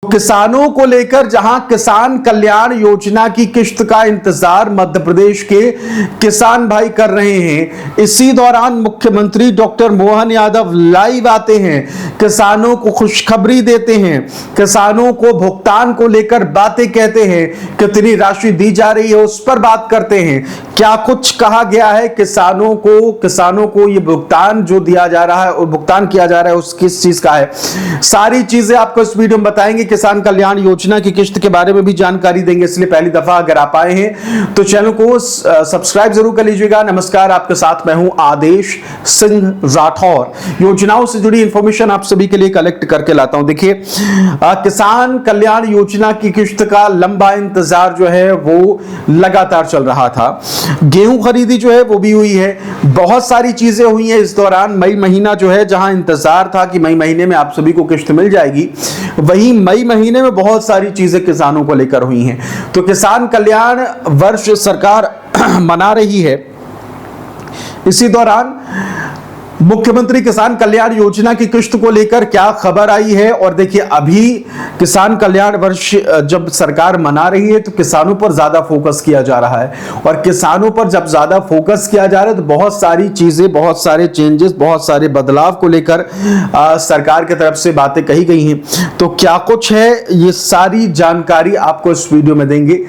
किसानों को लेकर जहां किसान कल्याण योजना की किश्त का इंतजार मध्य प्रदेश के किसान भाई कर रहे हैं, इसी दौरान मुख्यमंत्री डॉक्टर मोहन यादव लाइव आते हैं, किसानों को खुशखबरी देते हैं, किसानों को भुगतान को लेकर बातें कहते हैं, कितनी राशि दी जा रही है उस पर बात करते हैं, क्या कुछ कहा गया है किसानों को ये भुगतान जो दिया जा रहा है और भुगतान किया जा रहा है उस किस चीज का है, सारी चीजें आपको इस वीडियो में बताएंगे। किसान कल्याण योजना की किश्त के बारे में भी जानकारी देंगे, इसलिए पहली दफा अगर आप आए हैं तो चैनल को सब्सक्राइब जरूर कर लीजिएगा। नमस्कार, आपके साथ मैं हूं आदेश सिंह राठौर। योजनाओं से जुड़ी इंफॉर्मेशन आप सभी के लिए कलेक्ट करके लाता हूं। देखिए, किसान कल्याण योजना की किश्त का लंबा इंतजार जो है वो लगातार चल रहा था। गेहूं खरीदी जो है वो भी हुई है, बहुत सारी चीजें हुई हैं इस दौरान। मई महीना जो है, जहां इंतजार था कि मई महीने में आप सभी को किश्त मिल जाएगी, वहीं मई महीने में बहुत सारी चीजें किसानों को लेकर हुई हैं। तो किसान कल्याण वर्ष सरकार मना रही है। इसी दौरान मुख्यमंत्री किसान कल्याण योजना की किश्त को लेकर क्या खबर आई है, और देखिए अभी किसान कल्याण वर्ष जब सरकार मना रही है तो किसानों पर ज्यादा फोकस किया जा रहा है, और किसानों पर जब ज्यादा फोकस किया जा रहा है तो बहुत सारी चीजें, बहुत सारे चेंजेस, बहुत सारे बदलाव को लेकर सरकार की तरफ से बातें कही गई हैं। तो क्या कुछ है, ये सारी जानकारी आपको इस वीडियो में देंगे,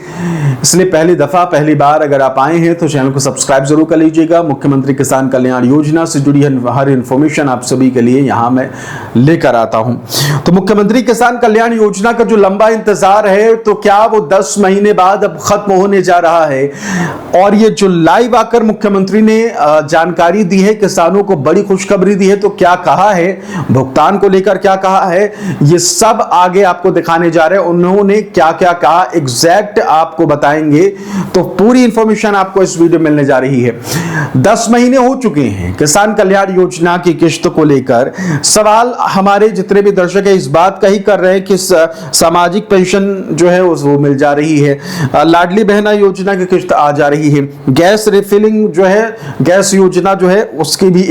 इसलिए पहली बार अगर आप आए हैं तो चैनल को सब्सक्राइब जरूर कर लीजिएगा। मुख्यमंत्री किसान कल्याण योजना से जुड़ी हर इंफॉर्मेशन आप सभी के लिए यहां मैं लेकर आता हूं। तो मुख्यमंत्री किसान कल्याण योजना का जो लंबा इंतजार है, तो क्या वो 10 महीने बाद अब खत्म होने जा रहा है, और ये जो लाइव आकर मुख्यमंत्री ने जानकारी दी है, किसानों को बड़ी खुशखबरी दी है, तो क्या कहा है, भुगतान को लेकर क्या कहा है, ये सब आगे आपको दिखाने जा रहे हैं। उन्होंने क्या क्या कहा एग्जैक्ट आपको बताएंगे, तो पूरी इंफॉर्मेशन आपको इस वीडियो मिलने जा रही है। 10 महीने हो चुके हैं किसान कल्याण योजना की किश्त को लेकर। सवाल हमारे जितने भी दर्शक है इस बात का ही कर रहे हैं कि सामाजिक पेंशन जो है वो मिल जा रही है, लाडली बहना योजना की किश्त आ जा रही है, गैस रिफिलिंग जो है, गैस योजना जो है उसकी भी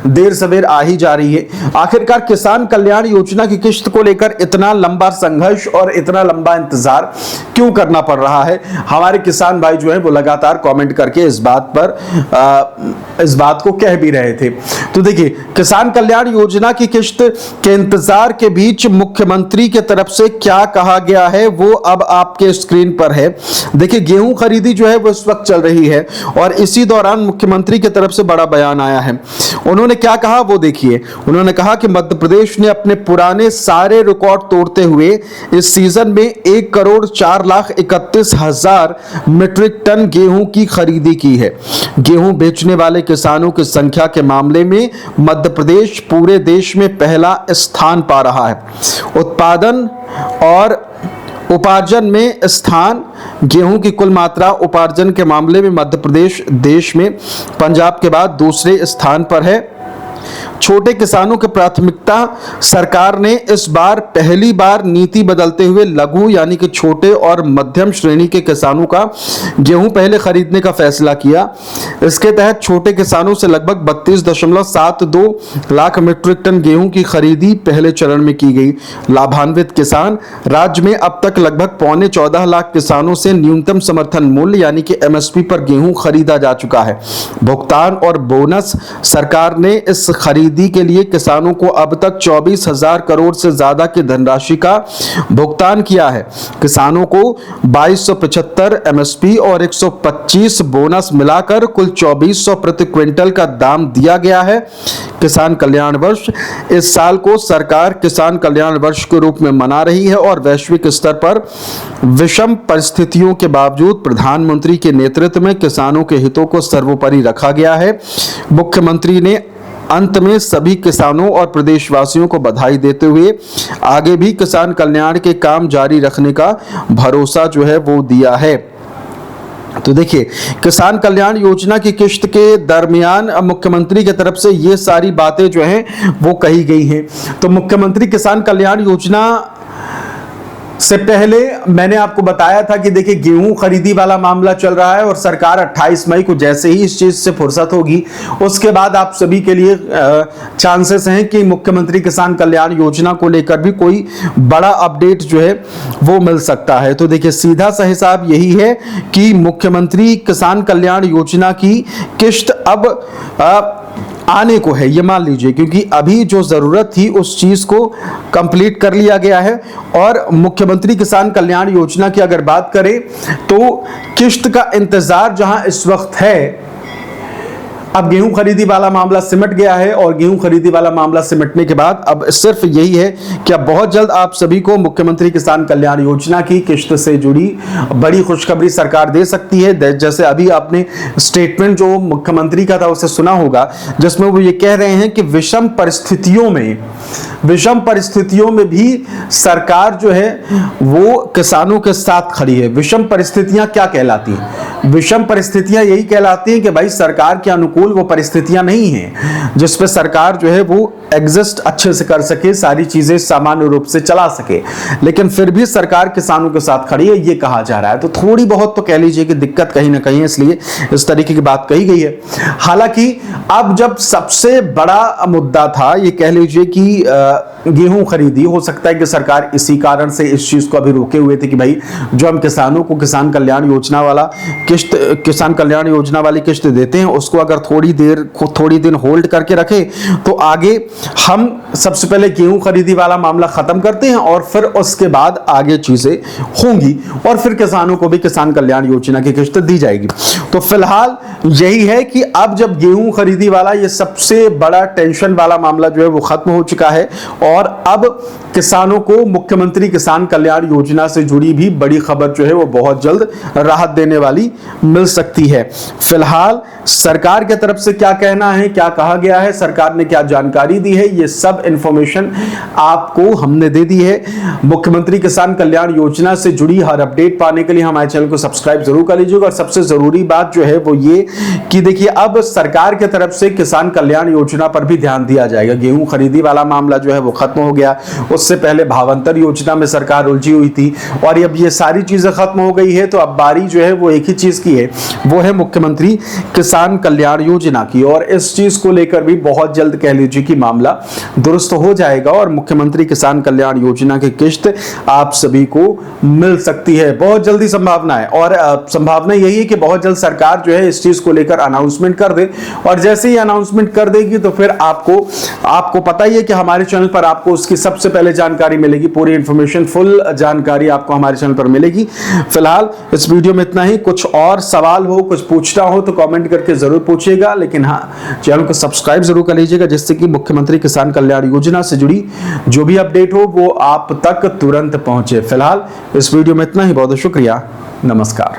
देर सवेर आ ही जा रही है। आखिरकार किसान कल्याण योजना की किश्त को लेकर इतना लंबा संघर्ष और इतना लंबा इंतजार क्यों करना पड़ रहा है, हमारे किसान भाई जो है वो लगातार कमेंट करके इस बात को कह भी रहे थे। तो देखिए, किसान कल्याण योजना की किश्त के इंतजार के बीच मुख्यमंत्री की तरफ से क्या कहा गया है वो अब आपके स्क्रीन पर है। देखिए, गेहूं खरीदी जो है वो इस वक्त चल रही है, और इसी दौरान मुख्यमंत्री की तरफ से बड़ा बयान आया है। उन्होंने क्या कहा वो देखिए। उन्होंने कहा कि मध्य प्रदेश ने अपने पुराने सारे रिकॉर्ड तोड़ते हुए इस सीजन में 1,04,31,000 मीट्रिक टन गेहूं की खरीदी की है। गेहूं बेचने वाले किसानों की संख्या के मामले में मध्य प्रदेश पूरे देश में पहला स्थान पा रहा है। उत्पादन और उपार्जन में स्थान, गेहूं की कुल मात्रा उपार्जन के मामले में मध्य प्रदेश देश में पंजाब के बाद दूसरे स्थान पर है। छोटे किसानों की प्राथमिकता, सरकार ने इस बार पहली बार नीति बदलते हुए लघु यानी कि छोटे और मध्यम श्रेणी के किसानों का गेहूं पहले खरीदने का फैसला किया। इसके तहत छोटे किसानों से लगभग 32.72 लाख मीट्रिक टन गेहूं की खरीदी पहले चरण में की गई। लाभान्वित किसान, राज्य में अब तक लगभग 14.25 लाख किसानों से न्यूनतम समर्थन मूल्य यानी कि MSP पर गेहूं खरीदा जा चुका है। भुगतान और बोनस, सरकार ने इस खरीदी के लिए किसानों को अब तक 24,000 करोड़ से ज्यादा की धनराशि का भुगतान किया है। किसानों को 2275 MSP और 125 बोनस मिलाकर कुल 2400 प्रति क्विंटल का दाम दिया गया है। किसान कल्याण वर्ष, इस साल को सरकार किसान कल्याण वर्ष के रूप में मना रही है, और वैश्विक स्तर पर विषम परिस्थितियों के बावजूद प्रधानमंत्री के नेतृत्व में किसानों के हितों को सर्वोपरि रखा गया है। मुख्यमंत्री ने अंत में सभी किसानों और प्रदेशवासियों को बधाई देते हुए आगे भी किसान कल्याण के काम जारी रखने का भरोसा जो है वो दिया है। तो देखिए, किसान कल्याण योजना की किश्त के दरमियान मुख्यमंत्री की तरफ से ये सारी बातें जो हैं वो कही गई हैं। तो मुख्यमंत्री किसान कल्याण योजना से पहले मैंने आपको बताया था कि देखिए गेहूं खरीदी वाला मामला चल रहा है और सरकार 28 मई को जैसे ही इस चीज से फुर्सत होगी उसके बाद आप सभी के लिए चांसेस हैं कि मुख्यमंत्री किसान कल्याण योजना को लेकर भी कोई बड़ा अपडेट जो है वो मिल सकता है। तो देखिए सीधा सा हिसाब यही है कि मुख्यमंत्री किसान कल्याण योजना की किश्त अब आने को है, ये मान लीजिए, क्योंकि अभी जो जरूरत थी उस चीज को कंप्लीट कर लिया गया है। और मुख्यमंत्री किसान कल्याण योजना की अगर बात करें तो किश्त का इंतजार जहां इस वक्त है, अब गेहूं खरीदी वाला मामला सिमट गया है और गेहूं खरीदी वाला मामला सिमटने के बाद अब सिर्फ यही है कि अब बहुत जल्द आप सभी को मुख्यमंत्री किसान कल्याण योजना की किश्त से जुड़ी बड़ी खुशखबरी सरकार दे सकती है। जैसे अभी आपने स्टेटमेंट जो मुख्यमंत्री का था उसे सुना होगा, जिसमें वो ये कह रहे हैं कि विषम परिस्थितियों में भी सरकार जो है वो किसानों के साथ खड़ी है। विषम परिस्थितियां क्या कहलाती हैं? विषम परिस्थितियां यही कहलाती हैं कि भाई सरकार के अनुकूल वो परिस्थितियां नहीं हैं जिसपे सरकार जो है वो एग्जिस्ट अच्छे से कर सके, सारी चीजें सामान्य रूप से चला सके, लेकिन फिर भी सरकार किसानों के साथ खड़ी है, ये कहा जा रहा है। तो थोड़ी बहुत तो कह लीजिए कि दिक्कत कहीं ना कहीं है, इसलिए इस तरीके की बात कही गई है। हालांकि अब जब सबसे बड़ा मुद्दा था, ये कह लीजिए कि गेहूं खरीदी, हो सकता है कि सरकार इसी कारण से इस चीज को अभी रोके हुए थे कि भाई जो हम किसानों को किसान कल्याण योजना वाली किश्त देते हैं उसको अगर थोड़ी दिन होल्ड करके रखें तो आगे हम सबसे पहले गेहूं खरीदी वाला मामला खत्म करते हैं और फिर उसके बाद आगे चीजें होंगी और फिर किसानों को भी किसान कल्याण योजना की किश्त दी जाएगी। तो फिलहाल यही है कि अब जब गेहूं खरीदी वाला ये सबसे बड़ा टेंशन वाला मामला जो है वो खत्म हो चुका है और अब किसानों को मुख्यमंत्री किसान कल्याण योजना से जुड़ी भी बड़ी खबर जो है वो बहुत जल्द राहत देने वाली मिल सकती है। फिलहाल सरकार की तरफ से क्या कहना है, क्या कहा गया है, सरकार ने क्या जानकारी दी है, ये सब इंफॉर्मेशन आपको हमने दे दी है। मुख्यमंत्री किसान कल्याण योजना से जुड़ी हर अपडेट पाने के लिए हमारे चैनल को सब्सक्राइब जरूर कर लीजिएगा। और सबसे जरूरी बात जो है वो ये कि देखिए अब सरकार की तरफ से किसान कल्याण योजना पर भी ध्यान दिया जाएगा। गेहूं खरीदी वाला मामला जो है वो खत्म हो गया, उससे पहले भावांतर योजना में सरकार उलझी हुई थी और अब ये सारी चीजें खत्म हो गई है। तो अब बारी जो है वो एक ही चीज की है, वो है मुख्यमंत्री किसान कल्याण योजना की, और इस चीज को लेकर भी बहुत जल्द कह लीजिए कि मामला दुरुस्त हो जाएगा और मुख्यमंत्री किसान कल्याण योजना की किश्त आप सभी को मिल सकती है। बहुत जल्दी संभावना है और संभावना यही है कि बहुत जल्द सरकार जो है इस चीज को लेकर अनाउंसमेंट कर दे और जैसे ही अनाउंसमेंट कर देगी तो फिर आपको पता ही है कि हमारे चैनल पर आपको उसकी सबसे पहले जानकारी मिलेगी, पूरी इंफॉर्मेशन, फुल जानकारी आपको हमारे चैनल पर मिलेगी। फिलहाल इस वीडियो में इतना ही। कुछ और सवाल हो, कुछ पूछना हो तो कमेंट करके जरूर पूछिएगा, लेकिन हाँ चैनल को सब्सक्राइब जरूर कर लीजिएगा जिससे कि मुख्यमंत्री किसान कल्याण योजना से जुड़ी जो भी अपडेट हो वो आप तक तुरंत पहुंचे। फिलहाल इस वीडियो में इतना ही। बहुत शुक्रिया, नमस्कार।